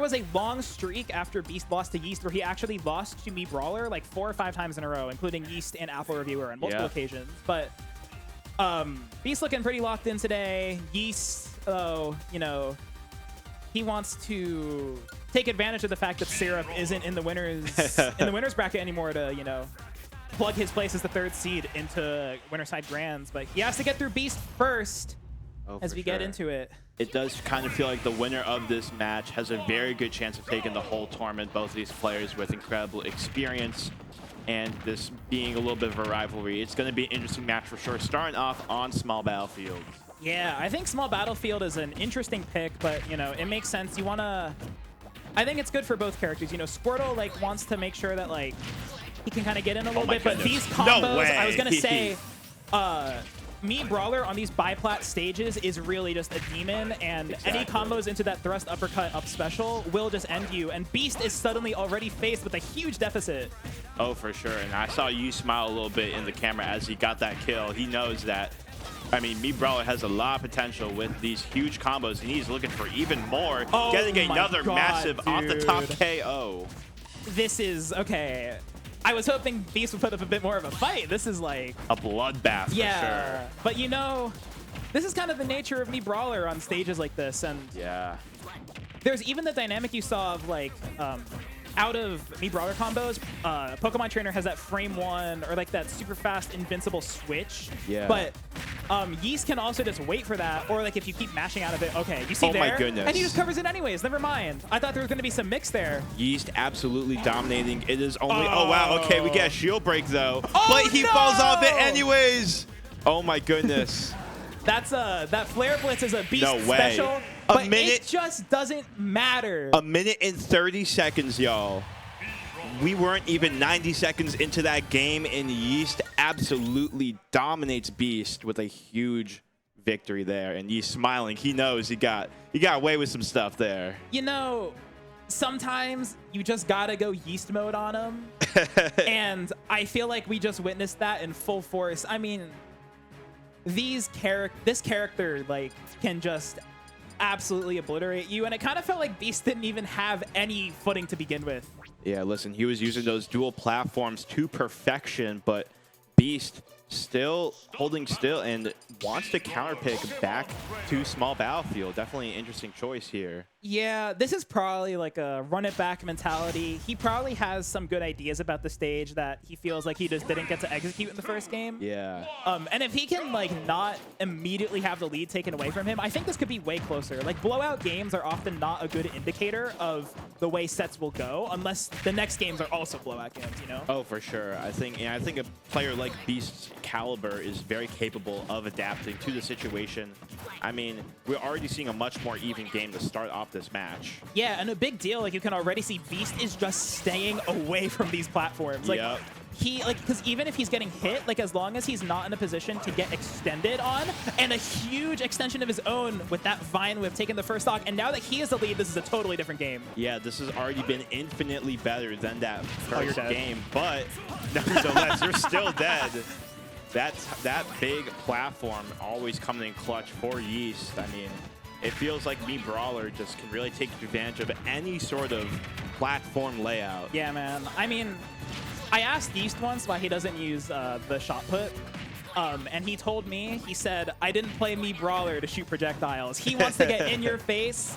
was a long streak after Beast lost to Yeast where he actually lost to me Brawler like 4 or 5 times in a row, including Yeast and Apple Reviewer on multiple occasions. But Beast looking pretty locked in today. Yeast, though, you know, he wants to take advantage of the fact that Syrup isn't in the winners bracket anymore to, you know, plug his place as the 3rd seed into Winterside Grands. But he has to get through Beast first as we get into it. It does kind of feel like the winner of this match has a very good chance of taking the whole tournament. Both of these players with incredible experience and this being a little bit of a rivalry. It's going to be an interesting match for sure, starting off on Small Battlefield. Yeah, I think Small Battlefield is an interesting pick, but, you know, it makes sense. You want to... I think it's good for both characters. You know, Squirtle, like, wants to make sure that, like, he can kind of get in a little bit, but these combos, no way. I was going to say, me Brawler on these biplat stages is really just a demon, and any combos into that thrust uppercut up special will just end you, and Beast is suddenly already faced with a huge deficit. Oh, for sure, and I saw you smile a little bit in the camera as he got that kill. He knows that, I mean, me Brawler has a lot of potential with these huge combos, and he's looking for even more, getting another massive off-the-top KO. This is, okay. I was hoping Beast would put up a bit more of a fight. This is like... a bloodbath, for sure. But, you know, this is kind of the nature of me Brawler on stages like this. And there's even the dynamic you saw of, like, out of me Brawler combos, Pokemon Trainer has that frame 1 or, like, that super fast invincible switch. But Yeast can also just wait for that, or like if you keep mashing out of it, okay, you see my goodness. and he just covers it anyways. Never mind. I thought there was going to be some mix there. Yeast absolutely dominating. It is only oh wow, okay, we get a shield break though, but he no! falls off it anyways. Oh my goodness. That's that Flare Blitz is a Beast No way. special, but it just doesn't matter. A minute and 30 seconds, y'all. We weren't even 90 seconds into that game, and Yeast absolutely dominates Beast with a huge victory there. And Yeast smiling. He knows he got away with some stuff there. You know, sometimes you just gotta go Yeast mode on him, and I feel like we just witnessed that in full force. I mean, this character like can just absolutely obliterate you, and it kind of felt like Beast didn't even have any footing to begin with. Yeah, listen, he was using those dual platforms to perfection, but Beast still holding still and wants to counterpick back to Small Battlefield. Definitely an interesting choice here. Yeah, this is probably like a run it back mentality. He probably has some good ideas about the stage that he feels like he just didn't get to execute in the first game. Yeah. And if he can like not immediately have the lead taken away from him, I think this could be way closer. Like blowout games are often not a good indicator of the way sets will go unless the next games are also blowout games, you know? Oh, for sure. I think a player like Beast's caliber is very capable of adapting to the situation. I mean, we're already seeing a much more even game to start off this match. Yeah, and a big deal, like you can already see Beast is just staying away from these platforms. Like because even if he's getting hit, like as long as he's not in a position to get extended on, and a huge extension of his own with that Vine Whip taking the first stock, and now that he is the lead, this is a totally different game. Yeah, this has already been infinitely better than that first game, but nevertheless, you're still dead. That big platform always coming in clutch for Yeast. I mean, it feels like me Brawler just can really take advantage of any sort of platform layout. Yeah, man. I mean, I asked Yeast once why he doesn't use the shot put. And he told me, he said, I didn't play me Brawler to shoot projectiles. He wants to get in your face,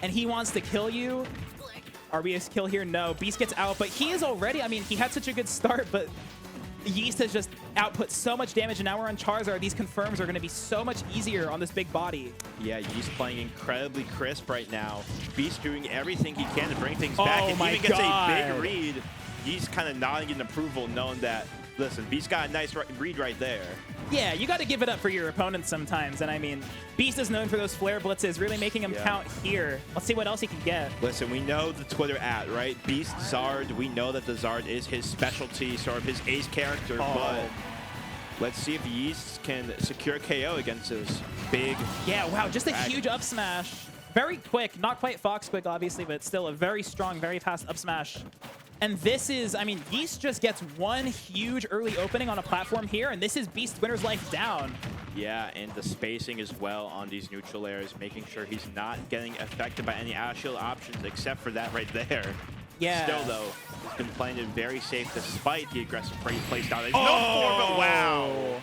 and he wants to kill you. Are we a kill here? No. Beast gets out, but he is already, I mean, he had such a good start, but Yeast has just output so much damage, and now we're on Charizard. These confirms are going to be so much easier on this big body. Yeah, Yeast playing incredibly crisp right now. Beast doing everything he can to bring things back, and even gets a big read. Yeast kind of nodding in approval, knowing that, listen, Beast got a nice read right there. Yeah, you got to give it up for your opponents sometimes. And I mean, Beast is known for those flare blitzes, really making him count here. Let's see what else he can get. Listen, we know the Twitter right? Beast Zard. We know that the Zard is his specialty, sort of his ace character. But let's see if Yeast can secure KO against his big. Yeah, wow, just a huge up smash. Very quick, not quite Fox quick, obviously, but still a very strong, very fast up smash. And this is, I mean, Yeast just gets one huge early opening on a platform here, and this is Beast winner's life down. Yeah, and the spacing as well on these neutral airs, making sure he's not getting affected by any out shield options except for that right there. Yeah. Still, though, he's been playing it very safe despite the aggressive play style. There's no form, but wow.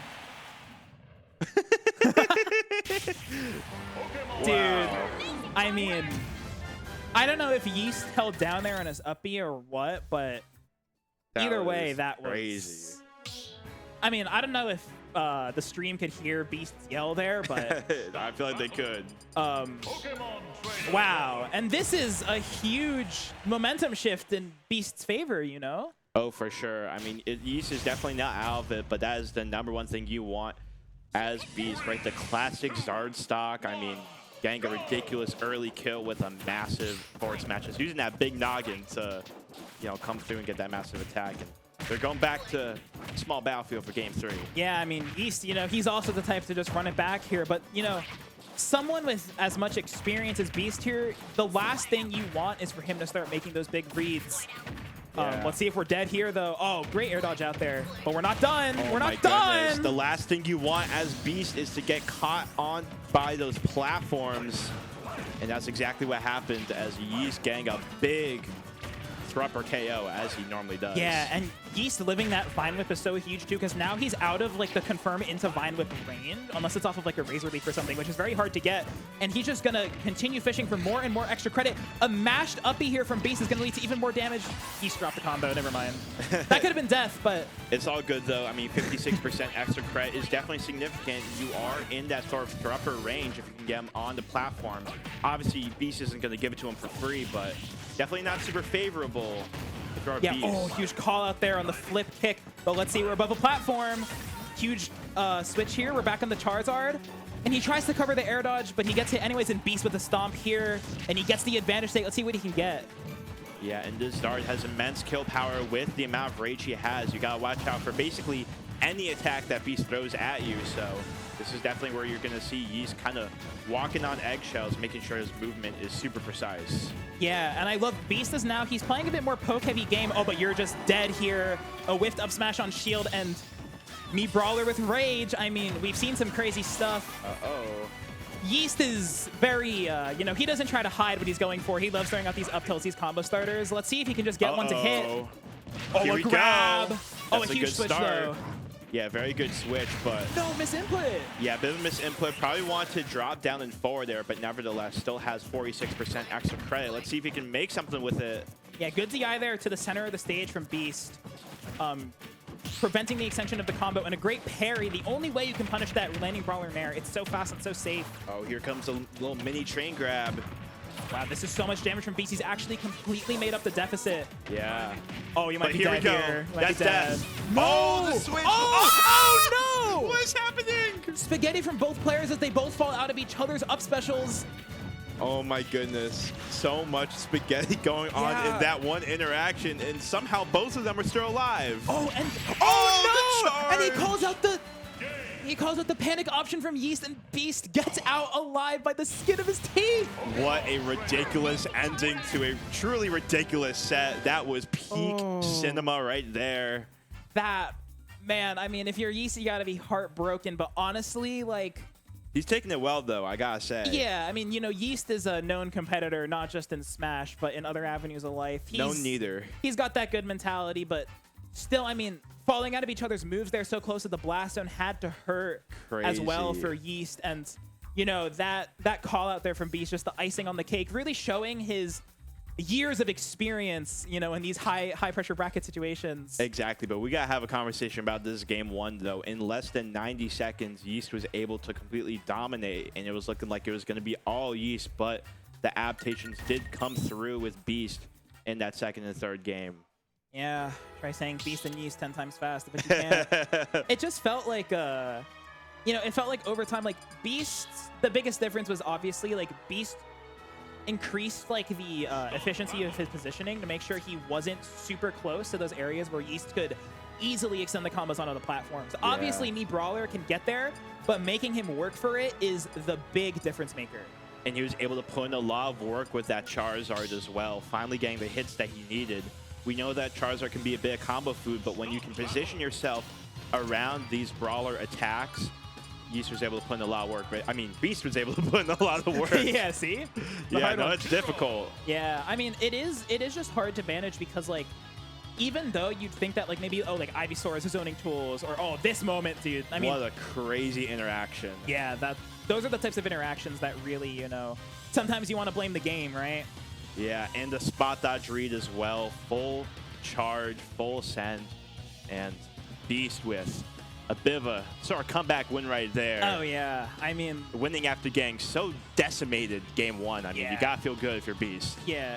Dude, I mean, I don't know if Yeast held down there on his uppie or what, but either way, that was crazy. I mean, I don't know if the stream could hear Beast yell there, but I feel like they could. Wow. And this is a huge momentum shift in Beast's favor, you know? Oh, for sure. I mean, Yeast is definitely not out of it, but that is the #1 thing you want as Beast, right? The classic Zard stock. I mean, getting a ridiculous early kill with a massive forward smash. Just using that big noggin to, you know, come through and get that massive attack. And they're going back to small battlefield for game 3. Yeah, I mean, Yeast, you know, he's also the type to just run it back here. But, you know, someone with as much experience as Beast here, the last thing you want is for him to start making those big reads. Yeah. Let's see if we're dead here, though. Oh, great air dodge out there. But we're not done. Oh, we're not done. The last thing you want as Beast is to get caught on by those platforms. And that's exactly what happened as Yeast getting a big upper KO as he normally does. Yeah, and Yeast living that Vine Whip is so huge too, because now he's out of like the confirm into Vine Whip range, unless it's off of like a Razor Leaf or something, which is very hard to get. And he's just gonna continue fishing for more and more extra credit. A mashed uppie here from Beast is gonna lead to even more damage. Yeast dropped the combo, never mind. That could have been death, but it's all good though. I mean, 56% extra credit is definitely significant. You are in that sort of upper range if you can get him on the platform. Obviously, Beast isn't gonna give it to him for free, but definitely not super favorable. Yeah, Beast. oh, huge call out there on the flip kick. But let's see, we're above a platform. Huge switch here. We're back on the Charizard. And he tries to cover the air dodge, but he gets hit anyways in Beast with a stomp here. And he gets the advantage state. Let's see what he can get. Yeah, and this Zard has immense kill power with the amount of rage he has. You gotta watch out for basically any attack that Beast throws at you. So this is definitely where you're gonna see Yeast kind of walking on eggshells, making sure his movement is super precise. Yeah, and I love Beast is now, he's playing a bit more poke-heavy game. Oh, but you're just dead here. A whiffed up smash on shield, and me Brawler with rage. I mean, we've seen some crazy stuff. Uh-oh. Yeast is very, you know, he doesn't try to hide what he's going for. He loves throwing out these up tilts, these combo starters. Let's see if he can just get one to hit. Oh, Here a we grab. go. Oh, That's a huge switch, though. Yeah, very good switch, but... No, misinput. Yeah, a bit of a misinput. Probably wanted to drop down and forward there, but nevertheless still has 46% extra credit. Let's see if he can make something with it. Yeah, good DI there to the center of the stage from Beast. Preventing the extension of the combo, and a great parry. The only way you can punish that landing Brawler in air. It's so fast and so safe. Oh, here comes a little mini train grab. Wow, this is so much damage from Beast. He's actually completely made up the deficit. Yeah. Oh, you might be here dead we go. here. That's death. Oh, the switch. Oh, no! What is happening? Spaghetti from both players as they both fall out of each other's up specials. Oh my goodness. So much spaghetti going on in that one interaction, and somehow both of them are still alive. Oh, and no! And he calls out the panic option from Yeast, and Beast gets out alive by the skin of his teeth. What a ridiculous ending to a truly ridiculous set. That was peak cinema right there. That, man, I mean, if you're Yeast, you gotta be heartbroken, but honestly, like... He's taking it well, though, I gotta say. Yeah, I mean, you know, Yeast is a known competitor, not just in Smash, but in other avenues of life. No, neither. He's got that good mentality, but still, I mean, falling out of each other's moves there so close to the blast zone had to hurt as well for Yeast. And, you know, that call out there from Beast, just the icing on the cake, really showing his years of experience, you know, in these high pressure bracket situations. Exactly, but we gotta have a conversation about this game one, though. In less than 90 seconds, Yeast was able to completely dominate, and it was looking like it was going to be all Yeast, but the adaptations did come through with Beast in that second and third game. Yeah, try saying Beast and Yeast 10 times fast, but you can't. It just felt like, you know, it felt like over time, like Beast, the biggest difference was obviously like Beast increased like the efficiency of his positioning to make sure he wasn't super close to those areas where Yeast could easily extend the combos onto the platforms. Yeah. Obviously, me Brawler can get there, but making him work for it is the big difference maker. And he was able to put in a lot of work with that Charizard as well, finally getting the hits that he needed. We know that Charizard can be a bit of combo food, but when you can position yourself around these Brawler attacks, Yeast was able to put in a lot of work, but I mean, Beast was able to put in a lot of work. Yeah, see? Yeah, no, it's difficult. Yeah, I mean, it is just hard to manage because, like, even though you'd think that, like, maybe, oh, like, Ivysaur is zoning tools, or, oh, this moment, dude. I mean, what a crazy interaction. Yeah, those are the types of interactions that really, you know, sometimes you want to blame the game, right? Yeah, and the spot dodge read as well. Full charge, full send, and Beast with a bit of a sort of comeback win right there. Oh, yeah. I mean, Winning after getting so decimated game one. I mean, Yeah. you got to feel good if you're Beast. yeah.